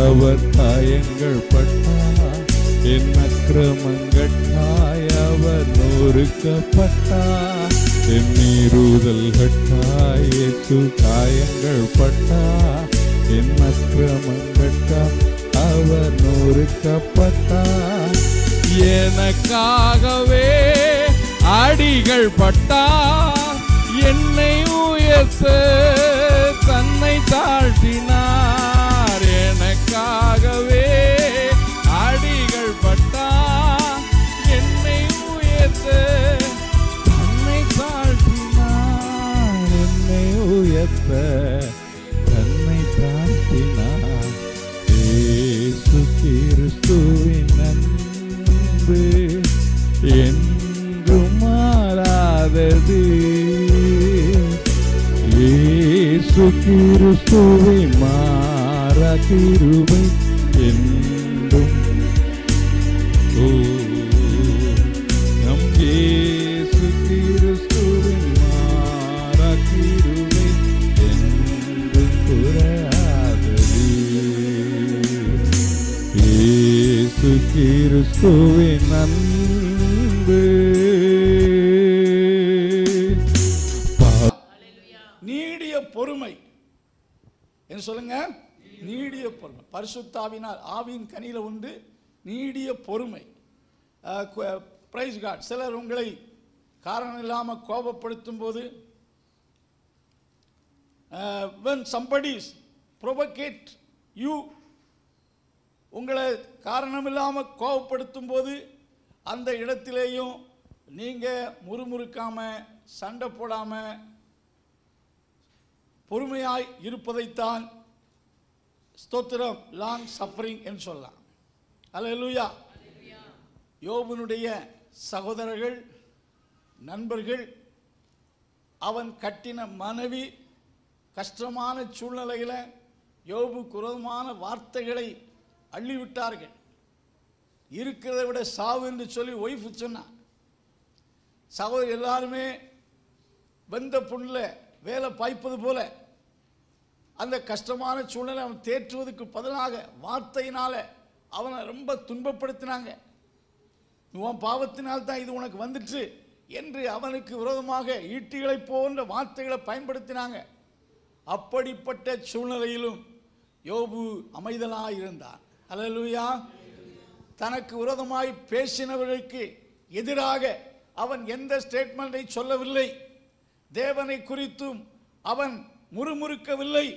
அவர் காயங்கள் பட்டார், என் அக்கிரமங்கட்காய் அவர் நொறுக்கப்பட்டார், என் மீறுதல்கட்காய் இயேசு காயங்கள் பட்டார், என் அக்கிரமங்கட்காய் அவர் நொறுக்கப்பட்டார். எனக்காகவே அடிகள் பட்டார், என்னை உயர்த்த தன்னை தாழ்த்தினார். எனக்காகவே அடிகள் பட்டார், என்னை உயர்த்த தன்னை தாழ்த்தினார். என்னை உயர்த்த தன்னை தாழ்த்தினார். இயேசு கிறிஸ்துவின் அன்பு என்றும் மாறாதது. இயேசு கிறிஸ்துவின் மாறா கிருபை என்றும். நம் இயேசு கிறிஸ்துவின் மாறா கிருபை என்றும் குறையாதது. இயேசு கிறிஸ்துவின் அன்பு. நீடிய பொறுமை என்ன சொல்லுங்க? நீடிய பொறுமை. பரிசுத்தாவினால் ஆவியின் கனியில உண்டு நீடிய பொறுமை. Praise God. சிலர் உங்களை காரணம் இல்லாமல் கோபப்படுத்தும் போது, when somebody provocate you, உங்களை காரணம் இல்லாமல் கோபப்படுத்தும் போது அந்த இடத்திலேயும் நீங்க முறுமுறுக்காம சண்டை போடாம பொறுமையாய் இருப்பதைத்தான் ஸ்தோத்திரம் லாங் சஃபரிங் என்று சொல்லலாம். அல்லேலூயா. யோபுனுடைய சகோதரர்கள், நண்பர்கள், அவன் கட்டின மனைவி கஷ்டமான சூழ்நிலையில் யோபுக்கு விரோதமான வார்த்தைகளை அள்ளிவிட்டார்கள். இருக்கிறதை விட சாவு என்று சொல்லி ஒய்ஃப் சொன்னான். சகோதரர் எல்லாருமே வெந்த புண்ணில் வேலை பாய்ப்பது போல அந்த கஷ்டமான சூழ்நிலை அவன் தேற்றுவதற்கு பதிலாக வார்த்தையினால அவனை ரொம்ப துன்பப்படுத்தினாங்க. உன் பாவத்தினால் தான் இது உனக்கு வந்துட்டு என்று அவனுக்கு விரோதமாக ஈட்டிகளை போன்ற வார்த்தைகளை பயன்படுத்தினாங்க. அப்படிப்பட்ட சூழ்நிலையிலும் யோபு அமைதலாக இருந்தான். அல்லேலூயா. தனக்கு விரோதமாய் பேசினவர்களுக்கு எதிராக அவன் எந்த ஸ்டேட்மெண்டை சொல்லவில்லை. தேவனை குறித்தும் அவன் முறுமுறுக்கவில்லை.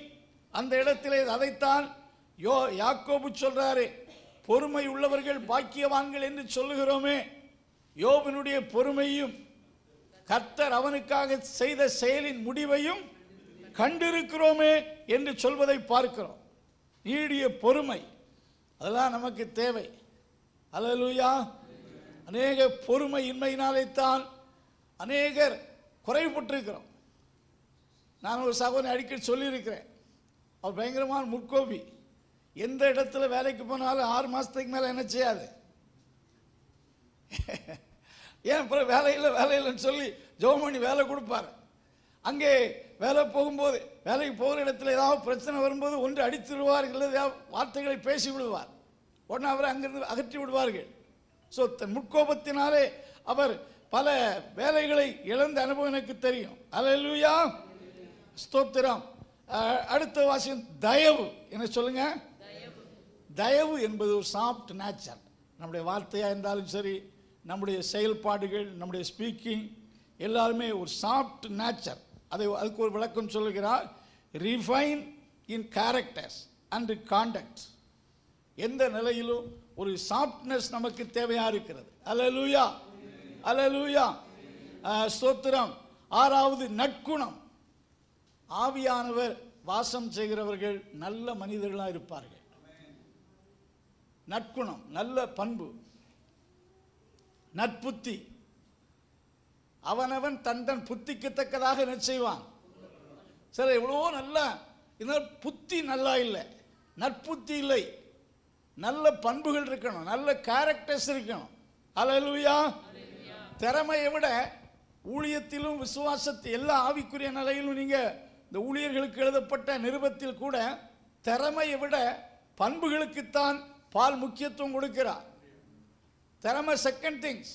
அந்த இடத்திலே அதைத்தான் யாக்கோபு சொல்றாரு, பொறுமை உள்ளவர்கள் பாக்கியவான்கள் என்று சொல்லுகிறோமே. யோபனுடைய பொறுமையும் கர்த்தர் அவனுக்காக செய்த செயலின் முடிவையும் கண்டிருக்கிறோமே என்று சொல்வதை பார்க்கிறோம். நீடிய பொறுமை அதெல்லாம் நமக்கு தேவை. அல்லேலூயா. அநேக பொறுமை இன்மையினாலே தான் அநேகர் குறைவுபட்டிருக்கிறோம். நான் ஒரு சகோதரனை அடிக்கடி சொல்லியிருக்கிறேன். அவர் பயங்கரமான முற்கோபி. எந்த இடத்துல வேலைக்கு போனாலும் 6 மாதத்துக்கு மேலே என்ன செய்யாது. ஏன் அப்புறம் வேலையில்லைன்னு சொல்லி ஜெபம் பண்ணி வேலை கொடுப்பார். அங்கே வேலை போகும்போது வேலைக்கு போகிற இடத்துல ஏதாவது பிரச்சனை வரும்போது ஒன்று அடித்துடுவார், இல்லை ஏதாவது வார்த்தைகளை பேசி விடுவார். உடனே அவரை அங்கிருந்து அகற்றி விடுவார்கள். ஸோ தன் முற்கோபத்தினாலே அவர் பல வேலைகளை இழந்த அனுபவம் எனக்கு தெரியும். அல்லேலூயா. ஸ்தோத்திரம். அடுத்த வாசியம் தயவு. என்ன சொல்லுங்க? தயவு என்பது ஒரு சாஃப்ட் நேச்சர். நம்முடைய வார்த்தையாக இருந்தாலும் சரி, நம்முடைய செயல்பாடுகள், நம்முடைய ஸ்பீக்கிங் எல்லாருமே ஒரு சாஃப்ட் நேச்சர். அதுக்கு ஒரு விளக்கம் சொல்லுகிறார், refine in characters and contact. எந்த நிலையிலும் ஒரு சாஃப்ட்னஸ் நமக்கு தேவையா இருக்கிறது. அல்லேலூயா. அல்லேலூயா. ஸ்தோத்திரம். 6வது நற்குணம். ஆவியானவர் வாசம் செய்கிறவர்கள் நல்ல மனிதர்களாக இருப்பார்கள். நற்குணம், நல்ல பண்பு, நற்புத்தி. அவனவன் தன் தன் புத்திக்கு தக்கதாக என்ன செய்வான். சில எவ்வளோ நல்லா புத்தி நல்லா இல்லை, நற்புத்தி இல்லை, நல்ல பண்புகள் இருக்கணும், நல்ல கேரக்டர்ஸ் இருக்கணும். அல்லேலூயா. திறமையை விட ஊழியத்திலும் விசுவாசத்தில் எல்லா ஆவிக்குரிய நிலையிலும் நீங்கள் இந்த ஊழியர்களுக்கு எழுதப்பட்ட நிருபத்தில் கூட திறமையை விட பண்புகளுக்குத்தான் பால் முக்கியத்துவம் கொடுக்கிறார். திறமை செகண்ட் திங்ஸ்.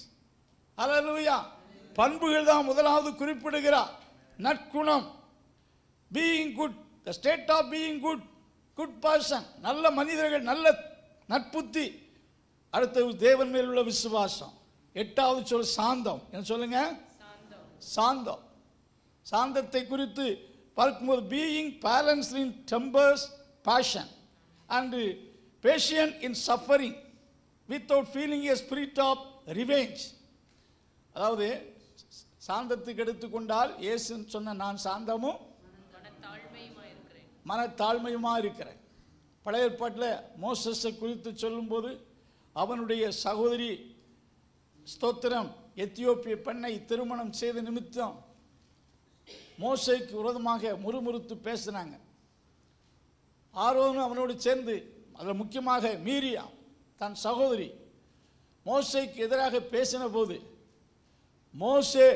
ஹல்லேலூயா. பண்புகள் தான் முதலாவது குறிப்பிடுகிறார். நற்குணம், being good, the state of being good, good person, நல்ல மனிதர்கள், நல்ல நட்புத்தி. அடுத்தது தேவன் மேல் உள்ள விசுவாசம். எட்டாவது சொல் சாந்தம். என்ன சொல்லுங்க? சாந்தம். சாந்தத்தை குறித்து பார்க்கும்போது being balanced in tempers, passion and patient in suffering without feeling a spirit of revenge. அதாவது சாந்தத்துக்கு எடுத்துக்கொண்டால் இயேசு சொன்ன நான் சாந்தமும் மனத்தாழ்மையுமாக இருக்கிறேன். பழைய ஏற்பாட்டில் மோசஸை குறித்து சொல்லும்போது அவனுடைய சகோதரி ஸ்தோத்திரம் எத்தியோப்பிய பெண்ணை திருமணம் செய்த நிமித்தம் மோசேக்கு விரோதமாக முறுமுறுத்து பேசினாங்க. ஆரோனும் அவனோடு சேர்ந்து, அதில் முக்கியமாக மீரியா தன் சகோதரி மோசேக்கு எதிராக பேசின போது, மோசே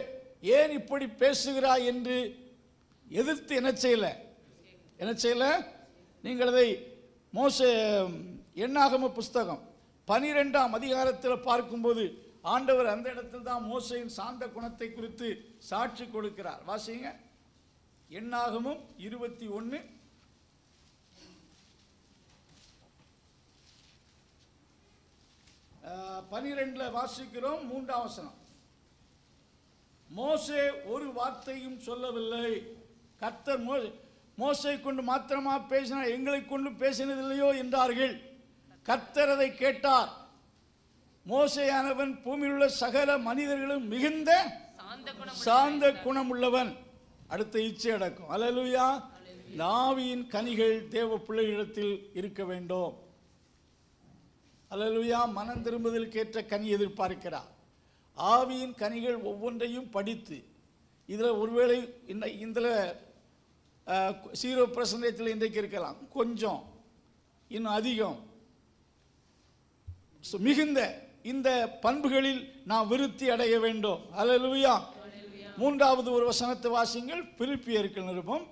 ஏன் இப்படி பேசுகிறாய் என்று எதிர்த்து என்ன செய்யல? நீங்கள் அதை மோசே எண்ணாகம புஸ்தகம் 12ஆம் அதிகாரத்தில் பார்க்கும்போது ஆண்டவர் அந்த இடத்தில் தான் மோசேயின் சாந்த குணத்தை குறித்து சாட்சி கொடுக்கிறார். வாசிங்க. எண்ணாகமும் 21 12 வாசிக்கிறோம். 3ஆம் வசனம். மோசே ஒரு வார்த்தையும் சொல்லவில்லை. கர்த்தர் மோசே கொண்டு மாத்திரமா பேசினார், எங்களை கொண்டு பேசினதில்லையோ என்றார்கள். கர்த்தர் அதை கேட்டார். மோசேயானவன் பூமியில் உள்ள சகல மனிதர்களும் மிகுந்த சாந்த குணம் உள்ளவன். அடுத்த இச்சை அடக்கும். அல்லேலூயா. ஆவியின் கனிகள் தேவ பிள்ளைகளிடத்தில் இருக்க வேண்டும். அல்லேலூயா. மனம் திரும்புதலுக்கு ஏற்ற கனி எதிர்பார்க்கிறார். ஆவியின் கனிகள் ஒவ்வொன்றையும் படித்து, இதில் ஒருவேளை இதில் 0% இன்றைக்கு இருக்கலாம், கொஞ்சம் இன்னும் அதிகம் மிகுந்த இந்த பண்புகளில் நாம் விருத்தி அடைய வேண்டும். அல்லேலூயா. 3வது ஒரு வசனத்தை வாசிங்கள். பிலிப்பியர்கள் நிருபம்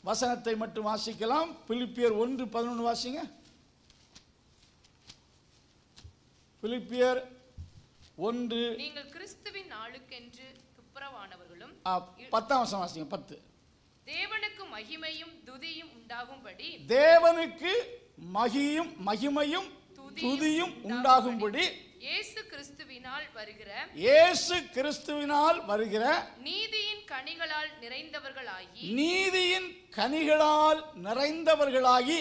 வசனத்தை மட்டும் வாசிக்கலாம். பிலிப்பியர் 1:11 வாசிங்க. பிலிப்பியர் 1. நீங்கள் கிறிஸ்துவின் நாளுக்கென்று துப்புரவானவர்களும். 10ஆம் வசனம் வாசிங்க. 10. தேவனுக்கு மகிமையும் துதியும் உண்டாகும்படி, தேவனுக்கு மகிமையும் துதியும் உண்டாகும்படி இயேசு கிறிஸ்துவினால் வருகிற நீதியின் கனிகளால் நிறைந்தவர்களாகி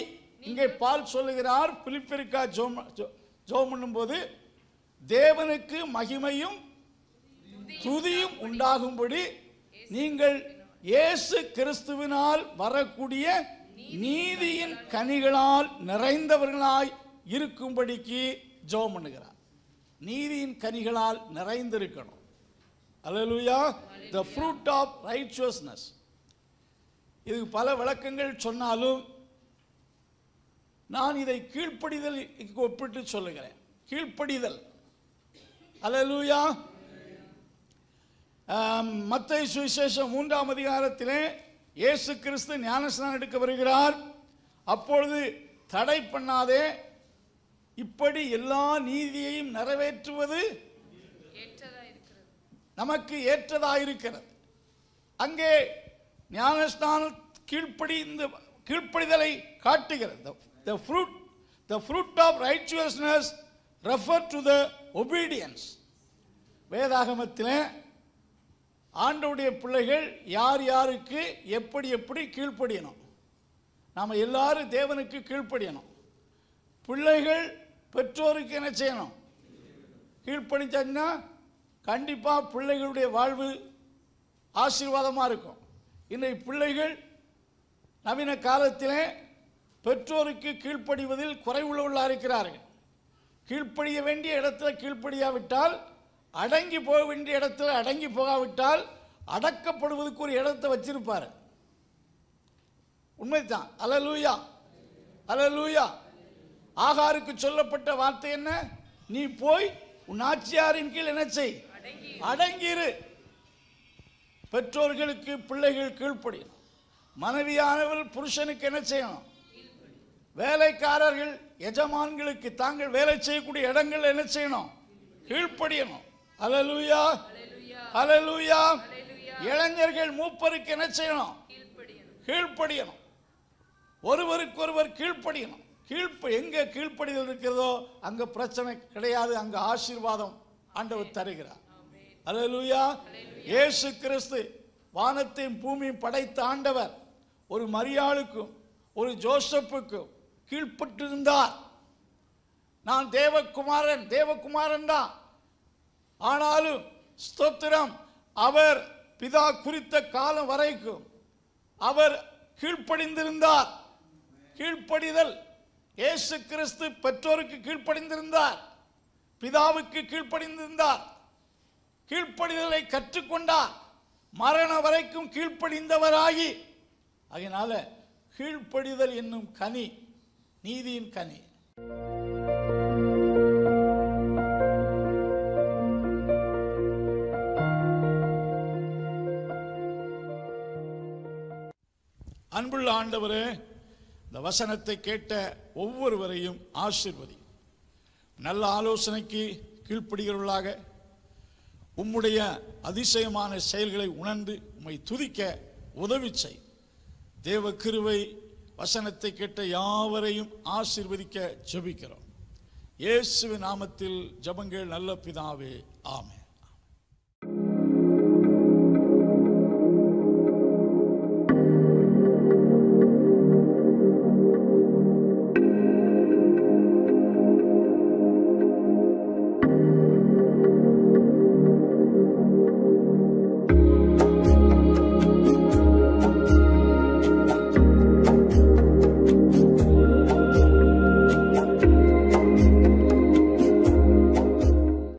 இங்கே பால் சொல்லுகிறார். பிலிப்பியருக்கா ஜெபம் பண்ணும்போது தேவனுக்கு மகிமையும் துதியும் உண்டாகும்படி நீங்கள் இயேசு கிறிஸ்துவினால் வரக்கூடிய நீதியின் கனிகளால் நிறைந்தவர்களாய் இருக்கும்படிக்கு ஜெபம் பண்ணுகிறார். நீதியின் கனிகளால் நிறைந்திருக்கணும். அல்லேலூயா. the fruit of righteousness. இது பல விளக்கங்கள் சொன்னாலும் நான் இதை கீழ்ப்படிதல் ஒப்பிட்டு சொல்லுகிறேன். கீழ்ப்படிதல். அல்லேலூயா. மத்தேயு சுவிசேஷம் 3ஆம் அதிகாரத்திலே இயேசு கிறிஸ்து ஞானஸ்நானம் எடுக்க வருகிறார். அப்பொழுது தடை பண்ணாதே, இப்படி எல்லா நீதியையும் நிறைவேற்றுவது நமக்கு ஏற்றதாயிருக்கிறது. அங்கே ஞானஸ்நானம் கீழ்ப்படிதலை காட்டுகிறது. the fruit of righteousness refer to the obedience. வேதாகமத்திலே ஆண்டவருடைய பிள்ளைகள் யார் யாருக்கு எப்படி கீழ்ப்படியணும். நாம் எல்லாரும் தேவனுக்கு கீழ்ப்படியணும். பிள்ளைகள் பெற்றோருக்கு என்ன செய்யணும்? கீழ்ப்படிச்சாங்கன்னா கண்டிப்பாக பிள்ளைகளுடைய வாழ்வு ஆசீர்வாதமாக இருக்கும். இன்றைக்கு பிள்ளைகள் நவீன காலத்திலே பெற்றோருக்கு கீழ்ப்படிவதில் குறைவுள்ளவர்களாக இருக்கிறார்கள். கீழ்ப்படிய வேண்டிய இடத்துல கீழ்ப்படியாவிட்டால், அடங்கி போக வேண்டிய இடத்துல அடங்கி போகாவிட்டால், அடக்கப்படுவதற்கு ஒரு இடத்தை வச்சிருப்பார். உண்மைதான். அல்லேலூயா. அல்லேலூயா. ஆகாருக்கு சொல்லப்பட்ட வார்த்தை என்ன? நீ போய் உன் ஆட்சியாரின் கீழ் என்ன செய்? அடங்கிரு. பெற்றோர்களுக்கு பிள்ளைகள் கீழ்ப்படியணும். மனைவியானவள் புருஷனுக்கு என்ன செய்யணும்? வேலைக்காரர்கள் எஜமான்களுக்கு தாங்கள் வேலை செய்யக்கூடிய இடங்கள் என்ன செய்யணும்? கீழ்ப்படியணும். அல்லேலூயா, அல்லேலூயா. இளைஞர்கள் மூப்பருக்கு என்ன செய்யணும்? கீழ்ப்படியணும். ஒருவருக்கு ஒருவர் கீழ்ப்படியணும். எங்க கீழ்ப்படிதல் இருக்கிறதோ அங்க பிரச்சனை கிடையாது, அங்க ஆசீர்வாதம் ஆண்டவர் தருகிறார். அல்லேலூயா. இயேசு கிறிஸ்து வானத்தையும் பூமியும் படைத்த ஆண்டவர் ஒரு மரியாளுக்கும் ஒரு ஜோசப்புக்கும் கீழ்ப்பட்டிருந்தார். நான் தேவகுமாரன் தான். ஆனாலும் ஸ்தோத்திரம், அவர் பிதா குறித்த காலம் வரைக்கும் அவர் கீழ்ப்படிந்திருந்தார். கீழ்ப்படிதல். இயேசு கிறிஸ்து பெற்றோருக்கு கீழ்ப்படிந்திருந்தார், பிதாவுக்கு கீழ்ப்படிந்திருந்தார், கீழ்ப்படிதலை கற்றுக்கொண்டார், மரண வரைக்கும் கீழ்ப்படிந்தவராகி. அதனால கீழ்ப்படிதல் என்னும் கனி நீதியின் கனி. அன்புள்ள ஆண்டவரே, இந்த வசனத்தை கேட்ட ஒவ்வொருவரையும் ஆசீர்வதி. நல்ல ஆலோசனைக்கு கீழ்ப்படுகிறவர்களாக உம்முடைய அதிசயமான செயல்களை உணர்ந்து உம்மை துதிக்க உதவி செய். தேவ கிருபை வசனத்தை கேட்ட யாவரையும் ஆசீர்வதிக்க ஜெபிக்கிறோம். இயேசுவின் நாமத்தில் ஜெபங்கள் நல்ல பிதாவே, ஆமென்.